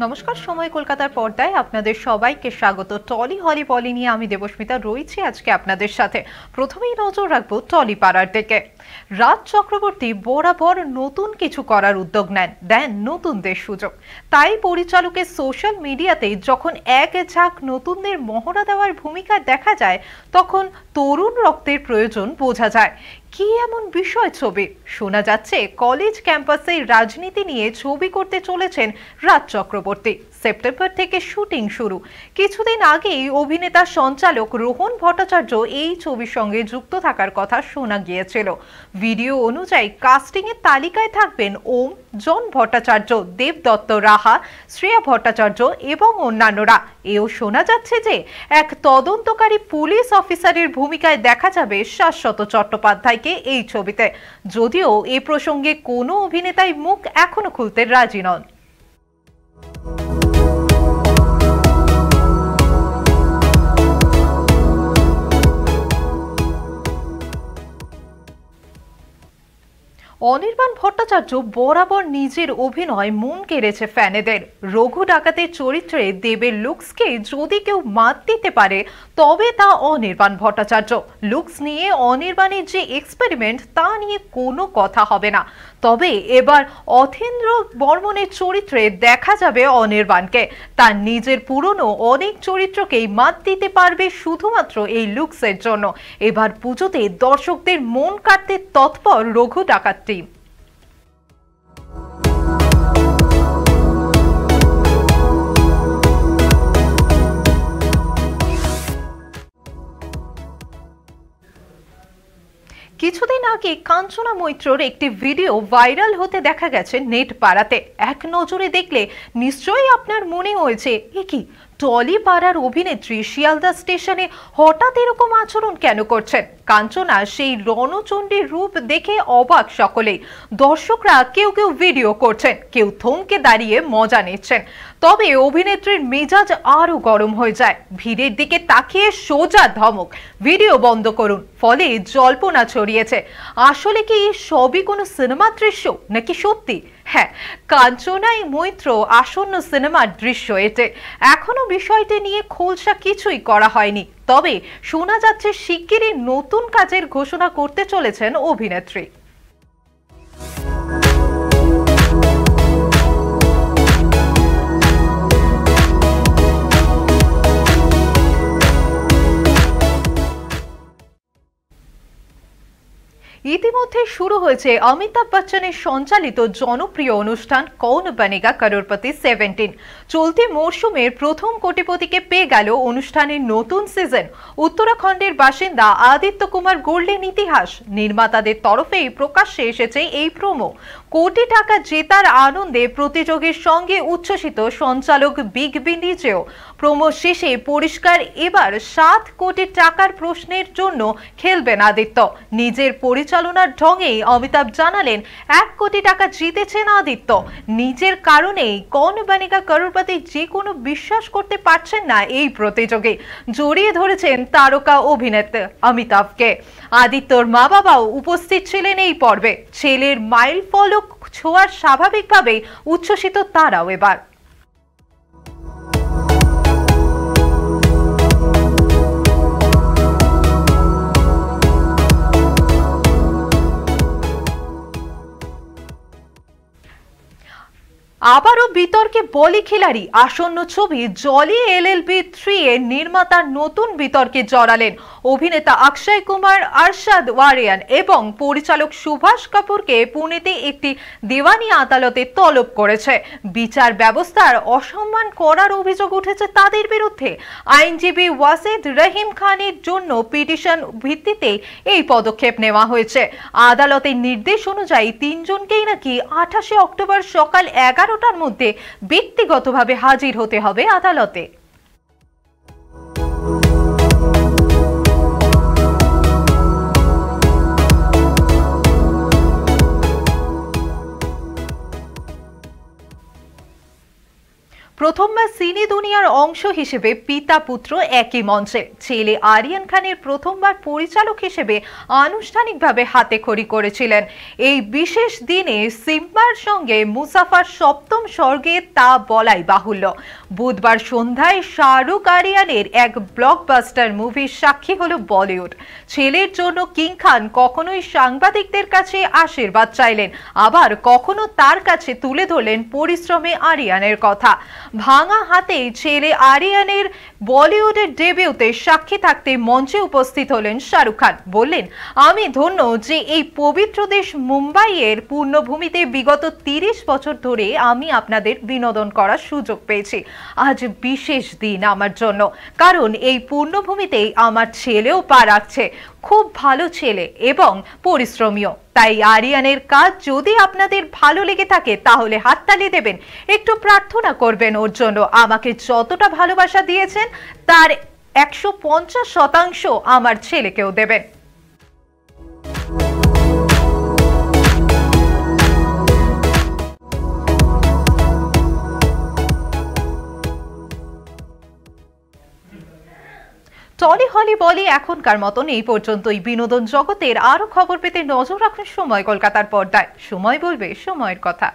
নমস্কার, সময় কলকাতার পর্দায় আপনাদের সবাইকে স্বাগত। টলি হলি পলি নিয়ে আমি দেবস্মিতা রয়েছি আজকে আপনাদের সাথে। প্রথমেই নজর রাখবো টলি পাড়ার দিকে। রাজ চক্রবর্তী বরাবর নতুন কিছু করার উদ্যোগ দেন নতুনদের সুযোগ। তাই পরিচালকের সোশ্যাল মিডিয়াতে যখন এক ঝাঁক নতুনদের মহড়া দেওয়ার ভূমিকা দেখা যায়, তখন তরুণ রক্তের প্রয়োজন বোঝা যায়। কি এমন বিষয় ছবি? শোনা যাচ্ছে কলেজ ক্যাম্পাসে রাজনীতি নিয়ে ছবি করতে চলেছেন রাজ চক্রবর্তী। সেপ্টেম্বর থেকে শুটিং শুরু। কিছুদিন আগেই অভিনেতা সঞ্চালক রোহন ভট্টাচার্য এই ছবির সঙ্গে যুক্ত থাকার কথা শোনা গিয়েছিল। ভিডিও অনুযায়ী কাস্টিং এর তালিকায় থাকবেন ওম, জন ভট্টাচার্য, দেবদত্ত রাহা, শ্রেয়া ভট্টাচার্য এবং অন্যান্যরা। এও শোনা যাচ্ছে যে এক তদন্তকারী পুলিশ অফিসারের ভূমিকায় দেখা যাবে শাশ্বত চট্টোপাধ্যায়কে এই ছবিতে। যদিও এ প্রসঙ্গে কোনো অভিনেতাই মুখ এখনো খুলতে রাজি নন। অনির্বাণ ভট্টাচার্য বরাবর নিজের অভিনয় মন কেড়েছে ফ্যানেদের। রঘু ডাকাতের চরিত্রে দেবের লুকসকে যদি কেউ মাত দিতে পারে তবে তা অনির্বাণ ভট্টাচার্য। লুকস নিয়ে অনির্বাণের যে এক্সপেরিমেন্ট তা নিয়ে কোনো কথা হবে না। তবে এবার অথেন্দ্র বর্মনের চরিত্রে দেখা যাবে অনির্বাণকে। তার নিজের পুরনো অনেক চরিত্রকেই মাত দিতে পারবে শুধুমাত্র এই লুকসের জন্য। এবার পুজোতে দর্শকদের মন কাটতে তৎপর রঘু ডাকাত টিম। কিছুদিন আগে কাঞ্চনা মৈত্রর একটি ভিডিও ভাইরাল হতে দেখা গেছে নেট পাড়াতে। এক নজরে দেখলে নিশ্চয়ই আপনার মনে হয়েছে, এ কি টলি পাড়ার অভিনেত্রী শিয়ালদা স্টেশনে হঠাৎ এরকম আচরণ কেন করছেন? কাঞ্চনা সেই রণচণ্ডীর রূপ দেখে অবাক সকলেই। দর্শকরা কেউ কেউ ভিডিও করছেন, কেউ থমকে দাঁড়িয়ে মজা নিচ্ছেন। তবে অভিনেত্রীর মেজাজ আরো গরম হয়ে যায়। ভিড়ের দিকে তাকিয়ে সোজা ধমক, ভিডিও বন্ধ করুন। ফলে জল্পনা ছড়িয়েছে, আসলে কি সবই কোনো সিনেমা দৃশ্য নাকি সত্যি? হ্যাঁ, কাঞ্চনাই মৈত্র আসন্ন সিনেমার দৃশ্য এতে। এখনো বিষয়টি নিয়ে খোলসা কিছুই করা হয়নি। তবে শোনা যাচ্ছে শিগগিরই নতুন কাজের ঘোষণা করতে চলেছেন অভিনেত্রী। ইতিমধ্যে শুরু হয়েছে অমিতাভ বচ্চনের সঞ্চালিত জনপ্রিয় অনুষ্ঠান কৌন বনেগা করোড়পতি 17। চলতি মরশুমের প্রথম কোটিপতিকে পেয়ে গেল অনুষ্ঠানের নতুন সিজন। উত্তরাখণ্ডের বাসিন্দা আদিত্য কুমার গড়লেন ইতিহাস। নির্মাতাদের তরফেই প্রকাশ্যে এসেছে এই প্রোমো। কোটি টাকা জেতার আনন্দে প্রতিযোগীর সঙ্গে উচ্ছ্বসিত সঞ্চালক বিগ বি নিজেও। প্রোমো শেষে পরিষ্কার, এবার 7 কোটি টাকার প্রশ্নের জন্য খেলবেন আদিত্য। নিজের পরিচালনার ঢঙেই অমিতাভ জানালেন 1 কোটি টাকা জিতেছেন আদিত্য। নিজের কারণেই কৌন বনেগা করোড়পতি যে কোনো বিশ্বাস করতে পারছেন না এই প্রতিযোগী। জড়িয়ে ধরেছেন তারকা অভিনেতা অমিতাভকে। আদিত্যর মা বাবাও উপস্থিত ছিলেন এই পর্বে। ছেলের মাইল ফলক ছোঁয়ার স্বাভাবিকভাবেই উচ্ছ্বসিত তারাও এবার। আবারও বিতর্কে বলি খিলাড়ি। আসন্ন ছবি জলি LLB 3 এর নির্মাতার নতুন বিতর্কে জড়ালেন অভিনেতা অক্ষয় কুমার, আরশাদ ওয়ারিয়ান এবং পরিচালক সুভাষ কাপুরকে পুনেতে একটি দেওয়ানি আদালতে তলব করেছে। বিচার ব্যবস্থার অসম্মান করার অভিযোগ উঠেছে তাদের বিরুদ্ধে। আইনজীবী ওয়াসিদ রহিম খানের জন্য পিটিশন ভিত্তিতে এই পদক্ষেপ নেওয়া হয়েছে। আদালতের নির্দেশ অনুযায়ী 3 জনকেই নাকি 28 অক্টোবর সকাল 11টার মধ্যে ব্যক্তিগতভাবে হাজির হতে হবে আদালতে। প্রথমবার সিনে দুনিয়ার অংশ হিসেবে পিতা পুত্র একই মঞ্চে। ছেলে আরিয়ান খানের প্রথমবার পরিচালক হিসেবে আনুষ্ঠানিকভাবে হাতেখড়ি করেছিলেন। এই বিশেষ দিনে সিম্বার সঙ্গে মুসাফার সপ্তম স্বর্গে তা বলাই বাহুল্য। বুধবার সন্ধ্যায় শাহরুখ আরিয়ানের এক ব্লকবাস্টার মুভির সাক্ষী হলো বলিউড। ছেলের জন্য কিং খান কখনোই সাংবাদিকদের কাছে আশীর্বাদ চাইলেন, আবার কখনো তার কাছে তুলে ধরলেন পরিশ্রমে আরিয়ানের কথা। ভাঙা হাতেই ছেলে আরিয়ানের বলিউডের ডেবিউতে সাক্ষী থাকতে মঞ্চে উপস্থিত হলেন শাহরুখ খান। বললেন, আমি ধন্য যে এই পবিত্র দেশ মুম্বাইয়ের পূর্ণভূমিতে বিগত 30 বছর ধরে আমি আপনাদের বিনোদন করার সুযোগ পেয়েছি। আজ বিশেষ দিন আমার জন্য, কারণ এই পূর্ণভূমিতেই আমার ছেলেও পা রাখছে। খুব ভালো ছেলে এবং পরিশ্রমীও। তাই আরিয়ানের কাজ যদি আপনাদের ভালো লেগে থাকে তাহলে হাততালি দেবেন, একটু প্রার্থনা করবেন ওর জন্য। আমাকে যতটা ভালোবাসা দিয়েছেন তার 150% আমার ছেলেকেও দেবেন। টলি হলি বলি এখনকার মতন এই পর্যন্তই। বিনোদন জগতের আরো খবর পেতে নজর রাখুন সময় কলকাতার পর্দায়। সময় বলবে সময়ের কথা।